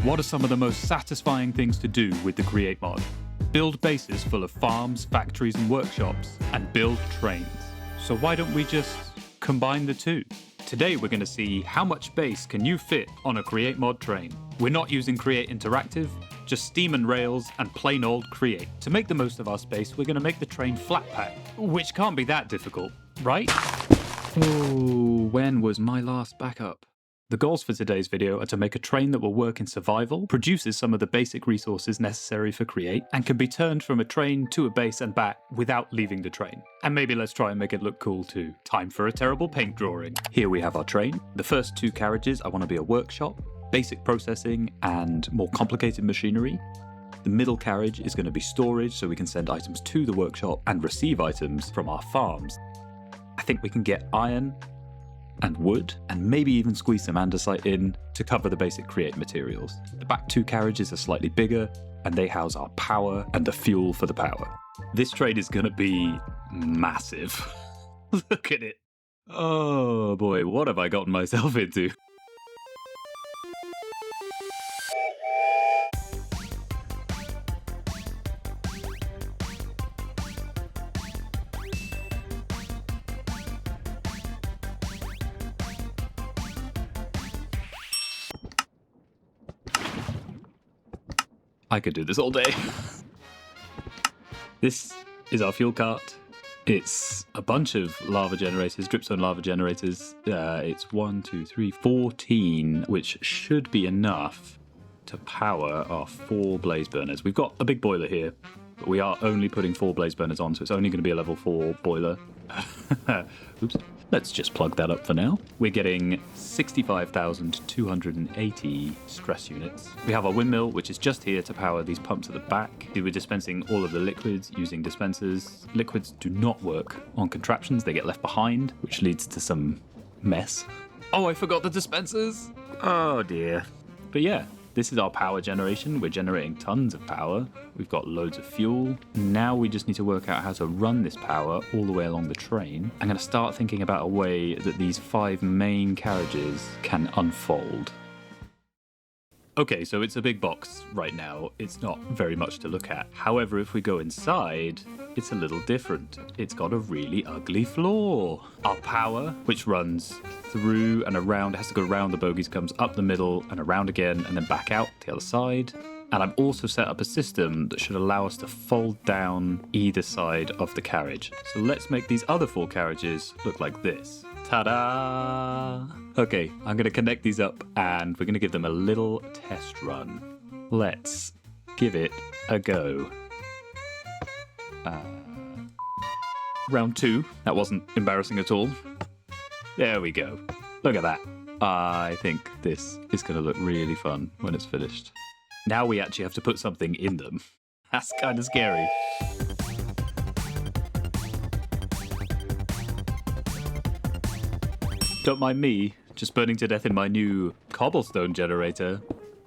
What are some of the most satisfying things to do with the Create mod? Build bases full of farms, factories and workshops, and build trains. So why don't we just combine the two? Today we're going to see how much base can you fit on a Create mod train. We're not using Create Interactive, just Steam and Rails and plain old Create. To make the most of our space, we're going to make the train flat pack, which can't be that difficult, right? Oh, when was my last backup? The goals for today's video are to make a train that will work in survival, produces some of the basic resources necessary for Create, and can be turned from a train to a base and back without leaving the train. And maybe let's try and make it look cool too. Time for a terrible paint drawing. Here we have our train. The first two carriages I want to be a workshop, basic processing, and more complicated machinery. The middle carriage is going to be storage, so we can send items to the workshop and receive items from our farms. I think we can get iron and wood, and maybe even squeeze some andesite in to cover the basic Create materials. The back two carriages are slightly bigger, and they house our power and the fuel for the power. This train is going to be massive. Look at it. Oh boy, what have I gotten myself into? I could do this all day. This is our fuel cart. It's a bunch of lava generators, dripstone lava generators. It's 14, which should be enough to power our 4 blaze burners. We've got a big boiler here, but we are only putting 4 blaze burners on, so it's only going to be a level 4 boiler. Oops. Let's just plug that up for now. We're getting 65,280 stress units. We have our windmill, which is just here to power these pumps at the back. We're dispensing all of the liquids using dispensers. Liquids do not work on contraptions. They get left behind, which leads to some mess. Oh, I forgot the dispensers. Oh dear. But yeah, this is our power generation. We're generating tons of power. We've got loads of fuel. Now we just need to work out how to run this power all the way along the train. I'm going to start thinking about a way that these 5 main carriages can unfold. Okay, so it's a big box right now. It's not very much to look at. However, if we go inside, it's a little different. It's got a really ugly floor. Our power, which runs through and around, it has to go around the bogies, comes up the middle and around again and then back out the other side. And I've also set up a system that should allow us to fold down either side of the carriage. So let's make these other 4 carriages look like this. Ta-da! Okay, I'm going to connect these up and we're going to give them a little test run. Let's give it a go. Round 2. That wasn't embarrassing at all. There we go. Look at that. I think this is going to look really fun when it's finished. Now we actually have to put something in them. That's kind of scary. Don't mind me, just burning to death in my new cobblestone generator.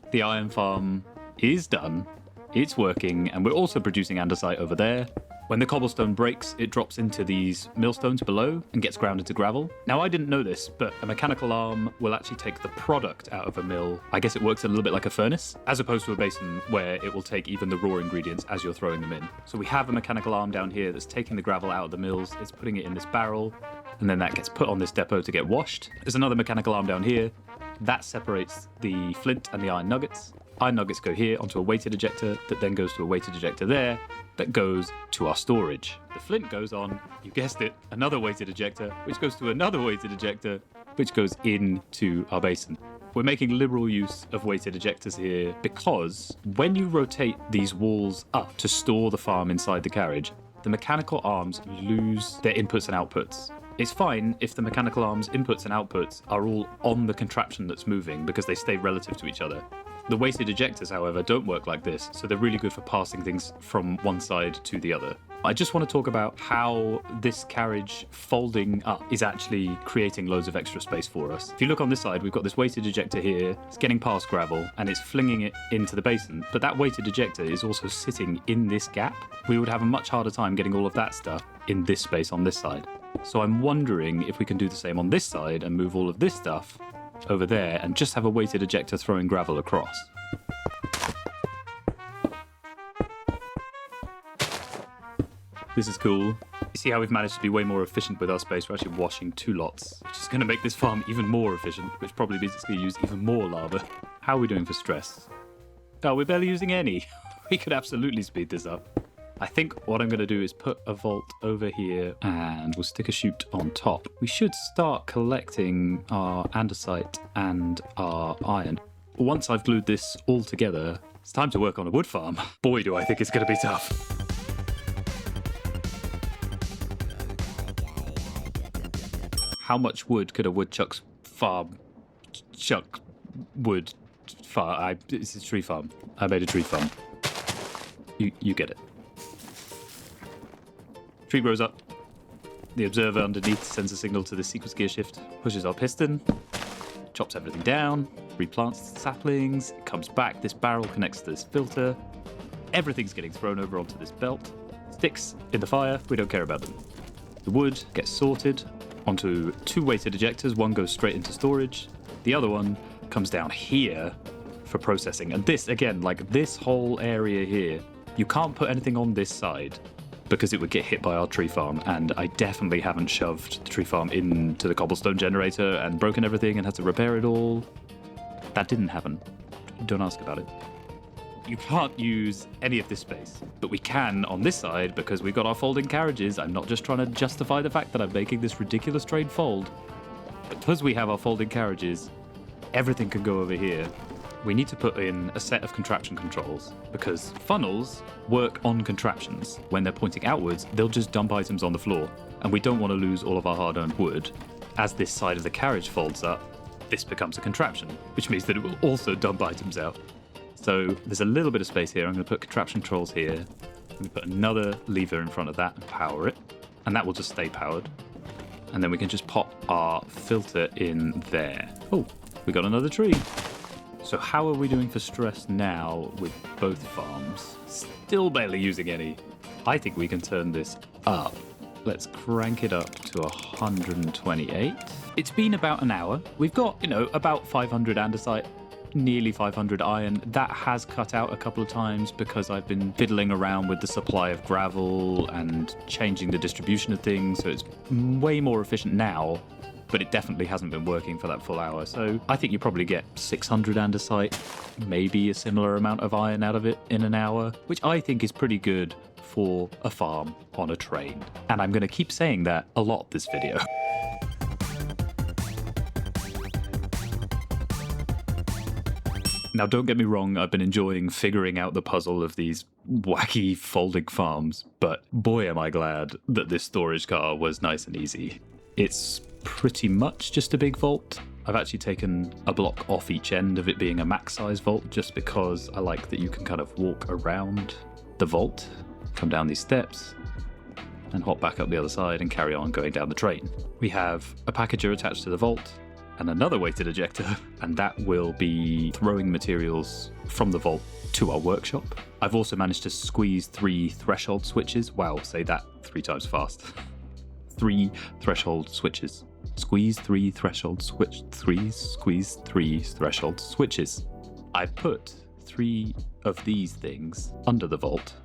The iron farm is done. It's working, and we're also producing andesite over there. When the cobblestone breaks, it drops into these millstones below and gets ground into gravel. Now, I didn't know this, but a mechanical arm will actually take the product out of a mill. I guess it works a little bit like a furnace, as opposed to a basin where it will take even the raw ingredients as you're throwing them in. So we have a mechanical arm down here that's taking the gravel out of the mills. It's putting it in this barrel, and then that gets put on this depot to get washed. There's another mechanical arm down here. That separates the flint and the iron nuggets. Iron nuggets go here onto a weighted ejector that then goes to a weighted ejector there that goes to our storage. The flint goes on, you guessed it, another weighted ejector, which goes to another weighted ejector, which goes into our basin. We're making liberal use of weighted ejectors here because when you rotate these walls up to store the farm inside the carriage, the mechanical arms lose their inputs and outputs. It's fine if the mechanical arms' inputs and outputs are all on the contraption that's moving because they stay relative to each other. The weighted ejectors, however, don't work like this, so they're really good for passing things from one side to the other. I just want to talk about how this carriage folding up is actually creating loads of extra space for us. If you look on this side, we've got this weighted ejector here. It's getting past gravel and it's flinging it into the basin, but that weighted ejector is also sitting in this gap. We would have a much harder time getting all of that stuff in this space on this side. So I'm wondering if we can do the same on this side and move all of this stuff over there and just have a weighted ejector throwing gravel across. This is cool. You see how we've managed to be way more efficient with our space? We're actually washing 2 lots, which is going to make this farm even more efficient, which probably means it's going to use even more lava. How are we doing for stress? Oh, we're barely using any. We could absolutely speed this up. I think what I'm going to do is put a vault over here and we'll stick a chute on top. We should start collecting our andesite and our iron. Once I've glued this all together, it's time to work on a wood farm. Boy, do I think it's going to be tough. How much wood could a woodchuck's farm chuck wood farm? It's a tree farm. I made a tree farm. You get it. Tree grows up. The observer underneath sends a signal to the sequence gear shift, pushes our piston, chops everything down, replants the saplings, it comes back, this barrel connects to this filter, everything's getting thrown over onto this belt, sticks in the fire, we don't care about them. The wood gets sorted onto 2 weighted ejectors, one goes straight into storage, the other one comes down here for processing. And this, again, like this whole area here, you can't put anything on this side because it would get hit by our tree farm, and I definitely haven't shoved the tree farm into the cobblestone generator and broken everything and had to repair it all. That didn't happen. Don't ask about it. You can't use any of this space, but we can on this side because we've got our folding carriages. I'm not just trying to justify the fact that I'm making this ridiculous train fold. Because we have our folding carriages, everything can go over here. We need to put in a set of contraption controls because funnels work on contraptions. When they're pointing outwards, they'll just dump items on the floor, and we don't want to lose all of our hard-earned wood. As this side of the carriage folds up, this becomes a contraption, which means that it will also dump items out. So there's a little bit of space here. I'm going to put contraption controls here. I'm going to put another lever in front of that and power it, and that will just stay powered. And then we can just pop our filter in there. Oh, we got another tree. So how are we doing for stress now with both farms? Still barely using any. I think we can turn this up. Let's crank it up to 128. It's been about an hour. We've got, about 500 andesite, nearly 500 iron. That has cut out a couple of times because I've been fiddling around with the supply of gravel and changing the distribution of things. So it's way more efficient now, but it definitely hasn't been working for that full hour. So I think you probably get 600 andesite, maybe a similar amount of iron out of it in an hour, which I think is pretty good for a farm on a train. And I'm going to keep saying that a lot this video. Now, don't get me wrong, I've been enjoying figuring out the puzzle of these wacky folding farms, but boy am I glad that this storage car was nice and easy. It's pretty much just a big vault. I've actually taken a block off each end of it being a max size vault just because I like that you can kind of walk around the vault, come down these steps, and hop back up the other side and carry on going down the train. We have a packager attached to the vault and another weighted ejector, and that will be throwing materials from the vault to our workshop. I've also managed to squeeze 3 threshold switches. Wow, say that 3 times fast. 3 threshold switches. Squeeze 3 threshold switch. 3 squeeze 3 threshold switches. I put 3 of these things under the vault.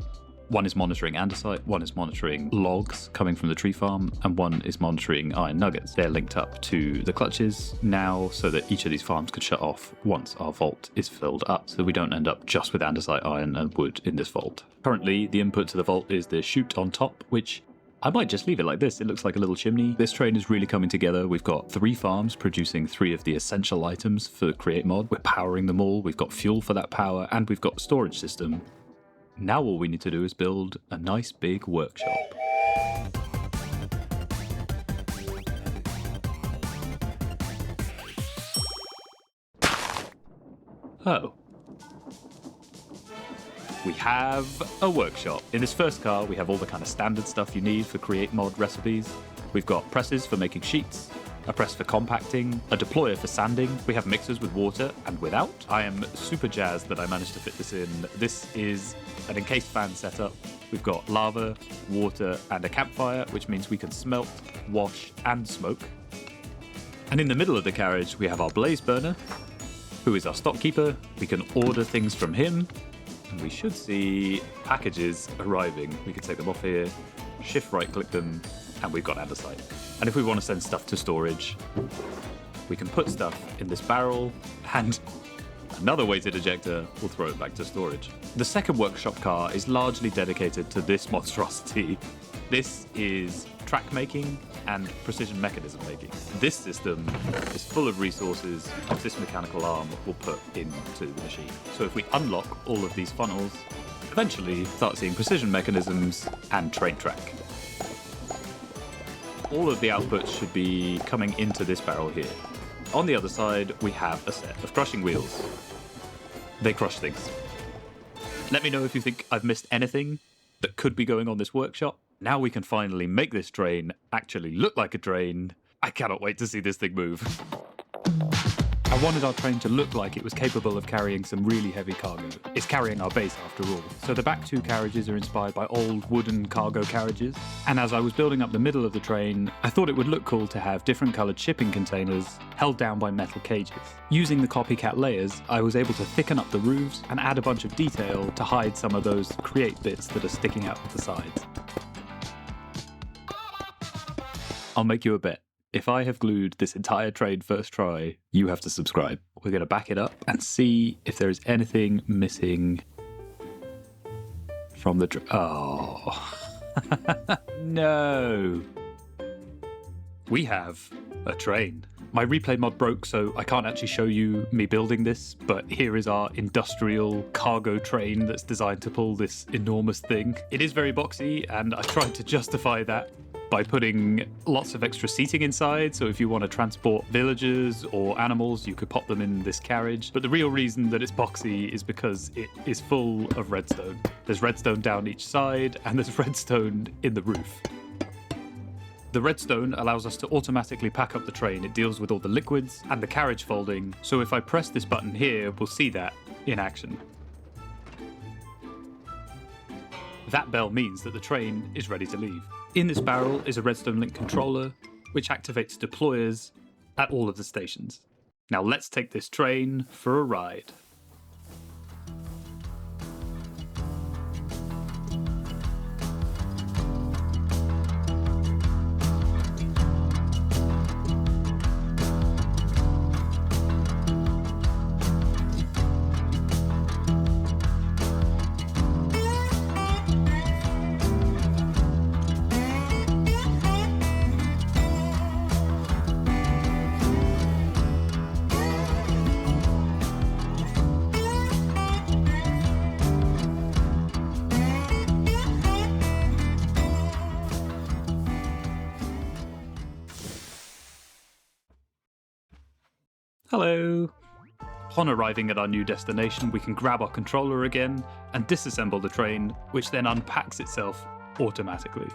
One is monitoring andesite, one is monitoring logs coming from the tree farm, and one is monitoring iron nuggets. They're linked up to the clutches now so that each of these farms could shut off once our vault is filled up, so we don't end up just with andesite, iron, and wood in this vault. Currently, the input to the vault is the chute on top, which I might just leave it like this. It looks like a little chimney. This train is really coming together. We've got 3 farms producing 3 of the essential items for Create Mod. We're powering them all. We've got fuel for that power, and we've got a storage system. Now all we need to do is build a nice big workshop. Oh. We have a workshop. In this first car, we have all the kind of standard stuff you need for Create Mod recipes. We've got presses for making sheets, a press for compacting, a deployer for sanding. We have mixers with water and without. I am super jazzed that I managed to fit this in. This is an encased fan setup. We've got lava, water, and a campfire, which means we can smelt, wash, and smoke. And in the middle of the carriage, we have our blaze burner, who is our stockkeeper. We can order things from him, and we should see packages arriving. We can take them off here, shift right click them, and we've got andesite. And if we want to send stuff to storage, we can put stuff in this barrel, and another weighted ejector will throw it back to storage. The second workshop car is largely dedicated to this monstrosity. This is track making and precision mechanism making. This system is full of resources this mechanical arm will put into the machine. So if we unlock all of these funnels, eventually start seeing precision mechanisms and train track. All of the outputs should be coming into this barrel here. On the other side, we have a set of crushing wheels. They crush things. Let me know if you think I've missed anything that could be going on this workshop. Now we can finally make this train actually look like a train. I cannot wait to see this thing move. I wanted our train to look like it was capable of carrying some really heavy cargo. It's carrying our base after all. So the back two carriages are inspired by old wooden cargo carriages. And as I was building up the middle of the train, I thought it would look cool to have different coloured shipping containers held down by metal cages. Using the Copycat layers, I was able to thicken up the roofs and add a bunch of detail to hide some of those create bits that are sticking out to the sides. I'll make you a bet. If I have glued this entire train first try, you have to subscribe. We're going to back it up and see if there is anything missing from the oh. No. We have a train. My replay mod broke, so I can't actually show you me building this, but here is our industrial cargo train that's designed to pull this enormous thing. It is very boxy, and I tried to justify that by putting lots of extra seating inside, so if you want to transport villagers or animals, you could pop them in this carriage. But the real reason that it's boxy is because it is full of redstone. There's redstone down each side, and there's redstone in the roof. The redstone allows us to automatically pack up the train. It deals with all the liquids and the carriage folding, so if I press this button here, we'll see that in action. That bell means that the train is ready to leave. In this barrel is a redstone link controller, which activates deployers at all of the stations. Now let's take this train for a ride. Hello! Upon arriving at our new destination, we can grab our controller again and disassemble the train, which then unpacks itself automatically.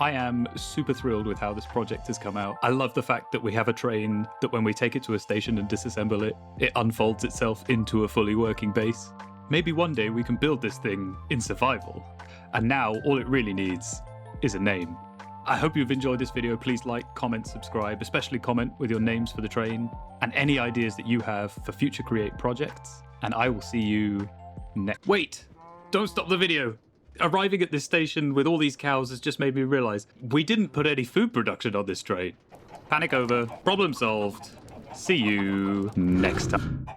I am super thrilled with how this project has come out. I love the fact that we have a train that when we take it to a station and disassemble it, it unfolds itself into a fully working base. Maybe one day we can build this thing in survival. And now all it really needs is a name. I hope you've enjoyed this video. Please like, comment, subscribe, especially comment with your names for the train and any ideas that you have for future Create projects. And I will see you next. Wait, don't stop the video. Arriving at this station with all these cows has just made me realize we didn't put any food production on this train. Panic over, problem solved. See you next time.